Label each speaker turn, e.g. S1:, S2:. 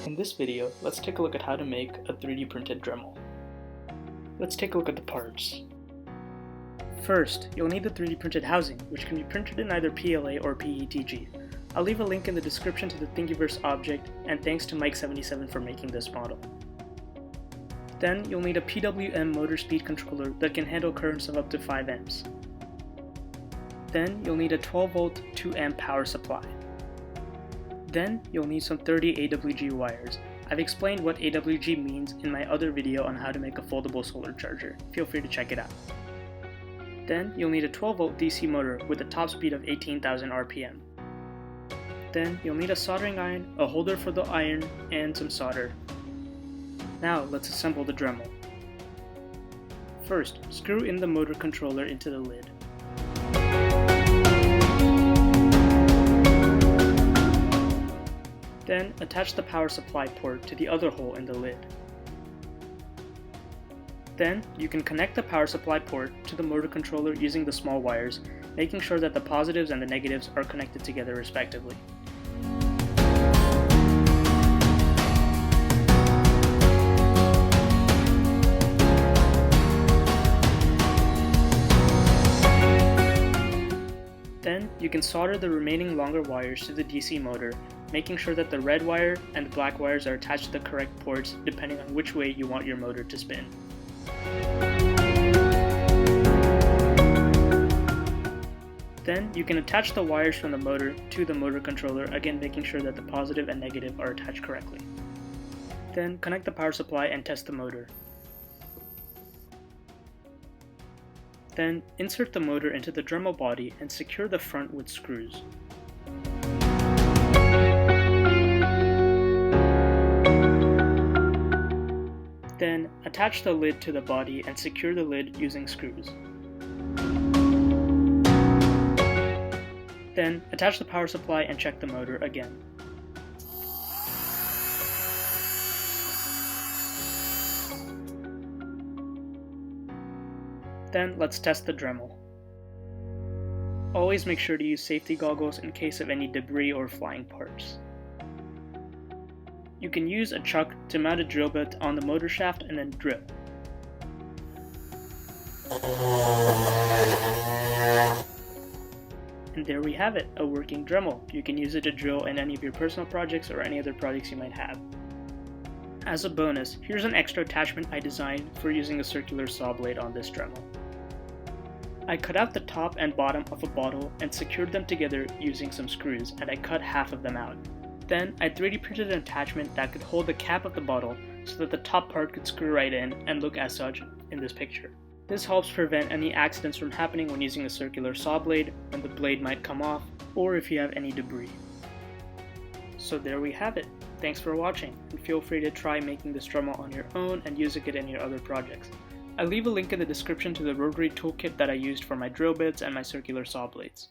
S1: In this video, let's take a look at how to make a 3D printed Dremel. Let's take a look at the parts. First, you'll need the 3D printed housing, which can be printed in either PLA or PETG. I'll leave a link in the description to the Thingiverse object, and thanks to Mike77 for making this model. Then, you'll need a PWM motor speed controller that can handle currents of up to 5 amps. Then, you'll need a 12-volt 2-amp power supply. Then, you'll need some 30 AWG wires. I've explained what AWG means in my other video on how to make a foldable solar charger. Feel free to check it out. Then, you'll need a 12-volt DC motor with a top speed of 18,000 RPM. Then, you'll need a soldering iron, a holder for the iron, and some solder. Now, let's assemble the Dremel. First, screw in the motor controller into the lid. Then, attach the power supply port to the other hole in the lid. Then, you can connect the power supply port to the motor controller using the small wires, making sure that the positives and the negatives are connected together respectively. Then, you can solder the remaining longer wires to the DC motor, making sure that the red wire and the black wires are attached to the correct ports depending on which way you want your motor to spin. Then, you can attach the wires from the motor to the motor controller, again making sure that the positive and negative are attached correctly. Then, connect the power supply and test the motor. Then, insert the motor into the Dremel body and secure the front with screws. Then, attach the lid to the body and secure the lid using screws. Then, attach the power supply and check the motor again. Then, let's test the Dremel. Always make sure to use safety goggles in case of any debris or flying parts. You can use a chuck to mount a drill bit on the motor shaft and then drill. And there we have it, a working Dremel. You can use it to drill in any of your personal projects or any other projects you might have. As a bonus, here's an extra attachment I designed for using a circular saw blade on this Dremel. I cut out the top and bottom of a bottle and secured them together using some screws, and I cut half of them out. Then, I 3D printed an attachment that could hold the cap of the bottle so that the top part could screw right in and look as such in this picture. This helps prevent any accidents from happening when using a circular saw blade, when the blade might come off, or if you have any debris. So there we have it. Thanks for watching, and feel free to try making this Dremel on your own and using it in your other projects. I'll leave a link in the description to the Rotary toolkit that I used for my drill bits and my circular saw blades.